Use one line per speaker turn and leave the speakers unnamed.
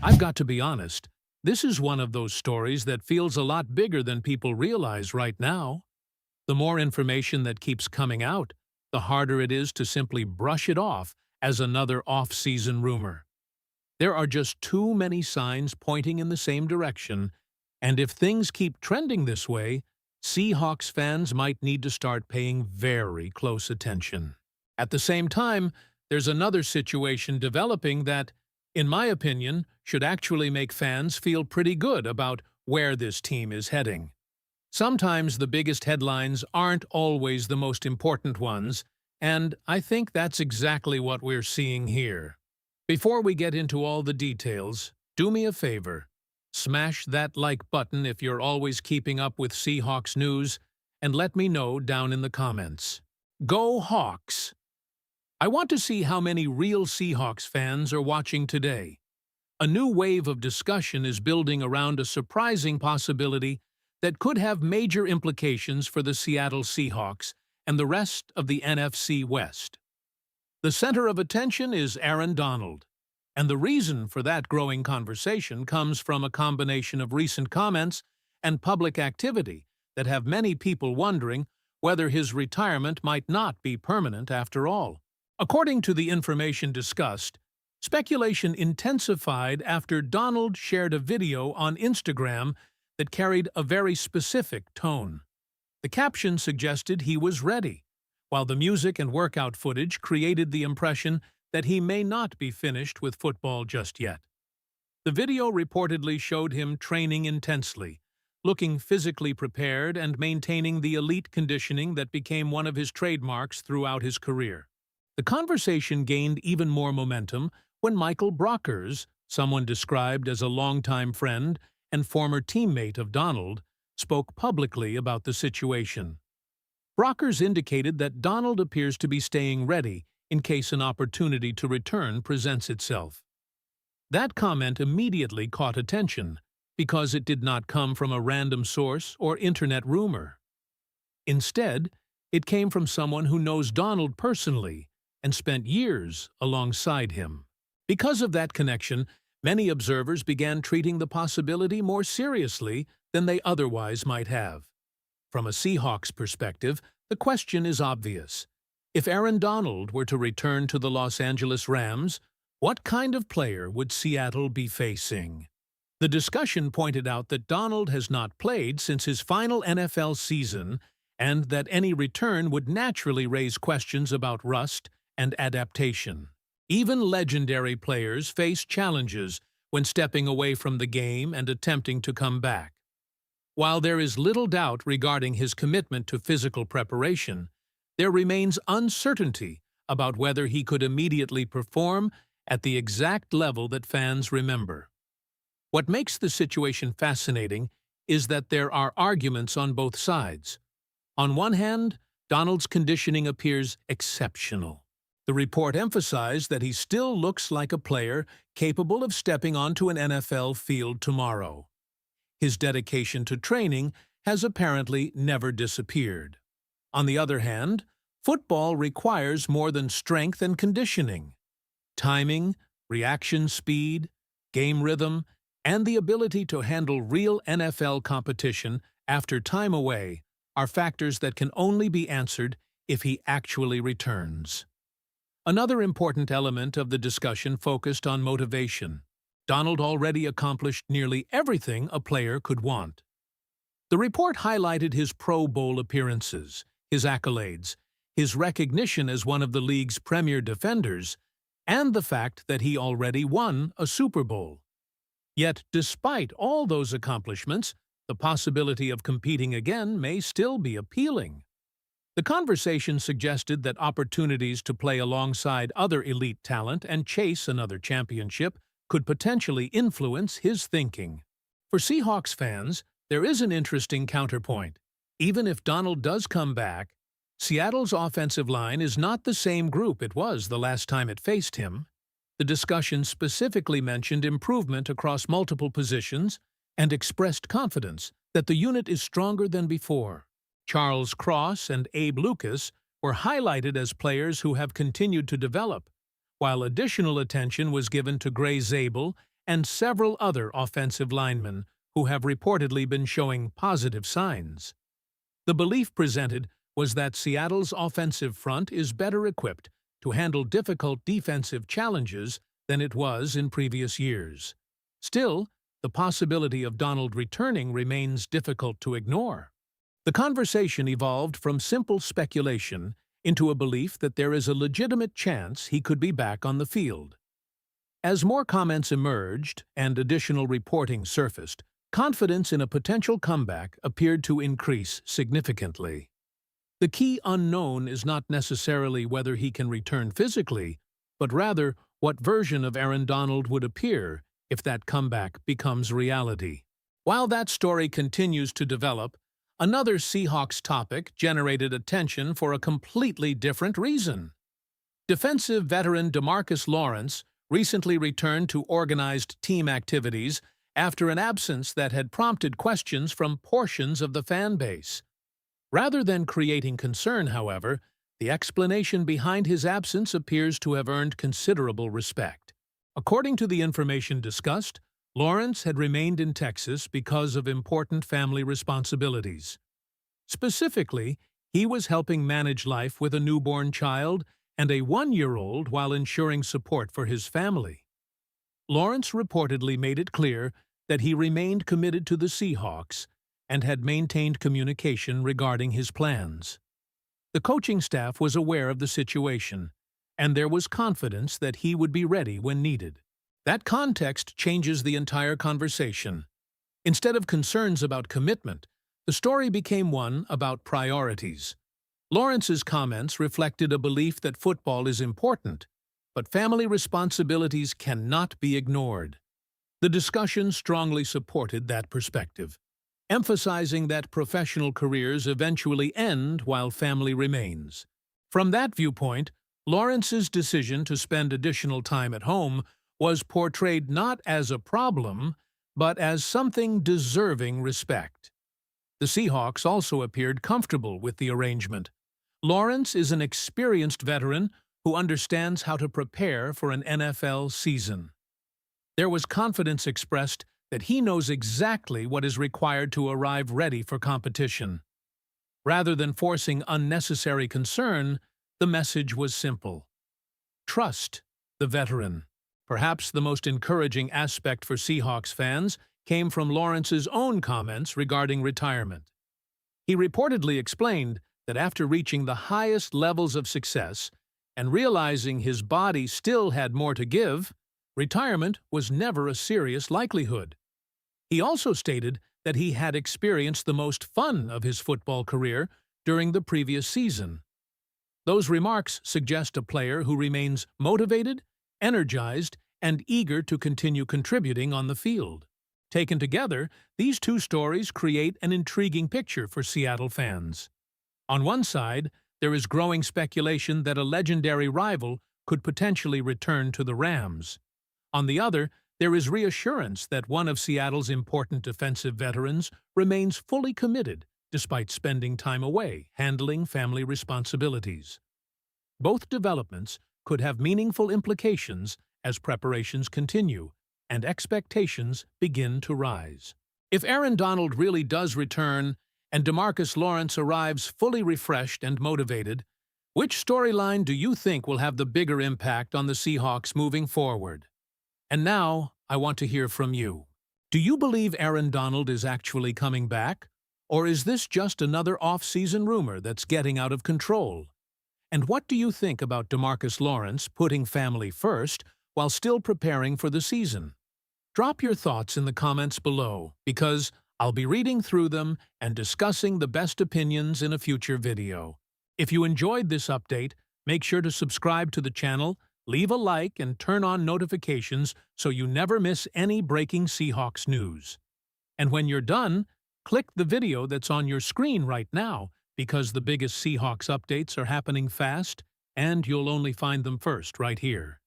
I've got to be honest, this is one of those stories that feels a lot bigger than people realize right now. The more information that keeps coming out, the harder it is to simply brush it off as another off-season rumor. There are just too many signs pointing in the same direction, and if things keep trending this way, Seahawks fans might need to start paying very close attention. At the same time, there's another situation developing that, in my opinion, should actually make fans feel pretty good about where this team is heading. Sometimes the biggest headlines aren't always the most important ones, and I think that's exactly what we're seeing here. Before we get into all the details, do me a favor. Smash that like button if you're always keeping up with Seahawks news, and let me know down in the comments. Go Hawks! I want to see how many real Seahawks fans are watching today. A new wave of discussion is building around a surprising possibility that could have major implications for the Seattle Seahawks and the rest of the NFC West. The center of attention is Aaron Donald, and the reason for that growing conversation comes from a combination of recent comments and public activity that have many people wondering whether his retirement might not be permanent after all. According to the information discussed, speculation intensified after Donald shared a video on Instagram that carried a very specific tone. The caption suggested he was ready, while the music and workout footage created the impression that he may not be finished with football just yet. The video reportedly showed him training intensely, looking physically prepared and maintaining the elite conditioning that became one of his trademarks throughout his career. The conversation gained even more momentum when Michael Brockers, someone described as a longtime friend and former teammate of Donald, spoke publicly about the situation. Brockers indicated that Donald appears to be staying ready in case an opportunity to return presents itself. That comment immediately caught attention because it did not come from a random source or internet rumor. Instead, it came from someone who knows Donald personally and spent years alongside him. Because of that connection, many observers began treating the possibility more seriously than they otherwise might have. From a Seahawks perspective, the question is obvious. If Aaron Donald were to return to the Los Angeles Rams, what kind of player would Seattle be facing? The discussion pointed out that Donald has not played since his final NFL season and that any return would naturally raise questions about rust and adaptation. Even legendary players face challenges when stepping away from the game and attempting to come back. While there is little doubt regarding his commitment to physical preparation, there remains uncertainty about whether he could immediately perform at the exact level that fans remember. What makes the situation fascinating is that there are arguments on both sides. On one hand, Donald's conditioning appears exceptional. The report emphasized that he still looks like a player capable of stepping onto an NFL field tomorrow. His dedication to training has apparently never disappeared. On the other hand, football requires more than strength and conditioning. Timing, reaction speed, game rhythm, and the ability to handle real NFL competition after time away are factors that can only be answered if he actually returns. Another important element of the discussion focused on motivation. Donald already accomplished nearly everything a player could want. The report highlighted his Pro Bowl appearances, his accolades, his recognition as one of the league's premier defenders, and the fact that he already won a Super Bowl. Yet, despite all those accomplishments, the possibility of competing again may still be appealing. The conversation suggested that opportunities to play alongside other elite talent and chase another championship could potentially influence his thinking. For Seahawks fans, there is an interesting counterpoint. Even if Donald does come back, Seattle's offensive line is not the same group it was the last time it faced him. The discussion specifically mentioned improvement across multiple positions and expressed confidence that the unit is stronger than before. Charles Cross and Abe Lucas were highlighted as players who have continued to develop, while additional attention was given to Gray Zabel and several other offensive linemen who have reportedly been showing positive signs. The belief presented was that Seattle's offensive front is better equipped to handle difficult defensive challenges than it was in previous years. Still, the possibility of Darnold returning remains difficult to ignore. The conversation evolved from simple speculation into a belief that there is a legitimate chance he could be back on the field. As more comments emerged and additional reporting surfaced, confidence in a potential comeback appeared to increase significantly. The key unknown is not necessarily whether he can return physically, but rather what version of Aaron Darnold would appear if that comeback becomes reality. While that story continues to develop, another Seahawks topic generated attention for a completely different reason. Defensive veteran DeMarcus Lawrence recently returned to organized team activities after an absence that had prompted questions from portions of the fan base. Rather than creating concern, however, the explanation behind his absence appears to have earned considerable respect. According to the information discussed, Lawrence had remained in Texas because of important family responsibilities. Specifically, he was helping manage life with a newborn child and a 1-year-old while ensuring support for his family. Lawrence reportedly made it clear that he remained committed to the Seahawks and had maintained communication regarding his plans. The coaching staff was aware of the situation, and there was confidence that he would be ready when needed. That context changes the entire conversation. Instead of concerns about commitment, the story became one about priorities. Lawrence's comments reflected a belief that football is important, but family responsibilities cannot be ignored. The discussion strongly supported that perspective, emphasizing that professional careers eventually end while family remains. From that viewpoint, Lawrence's decision to spend additional time at home was portrayed not as a problem, but as something deserving respect. The Seahawks also appeared comfortable with the arrangement. Lawrence is an experienced veteran who understands how to prepare for an NFL season. There was confidence expressed that he knows exactly what is required to arrive ready for competition. Rather than forcing unnecessary concern, the message was simple. Trust the veteran. Perhaps the most encouraging aspect for Seahawks fans came from Lawrence's own comments regarding retirement. He reportedly explained that after reaching the highest levels of success and realizing his body still had more to give, retirement was never a serious likelihood. He also stated that he had experienced the most fun of his football career during the previous season. Those remarks suggest a player who remains motivated, energized, and eager to continue contributing on the field. Taken together, these two stories create an intriguing picture for Seattle fans. On one side, there is growing speculation that a legendary rival could potentially return to the Rams. On the other, there is reassurance that one of Seattle's important defensive veterans remains fully committed despite spending time away handling family responsibilities. Both developments could have meaningful implications as preparations continue and expectations begin to rise. If Aaron Darnold really does return and DeMarcus Lawrence arrives fully refreshed and motivated, which storyline do you think will have the bigger impact on the Seahawks moving forward? And now, I want to hear from you. Do you believe Aaron Darnold is actually coming back? Or is this just another off-season rumor that's getting out of control? And what do you think about DeMarcus Lawrence putting family first while still preparing for the season? Drop your thoughts in the comments below, because I'll be reading through them and discussing the best opinions in a future video. If you enjoyed this update, make sure to subscribe to the channel, leave a like, and turn on notifications so you never miss any breaking Seahawks news. And when you're done, click the video that's on your screen right now, because the biggest Seahawks updates are happening fast, and you'll only find them first right here.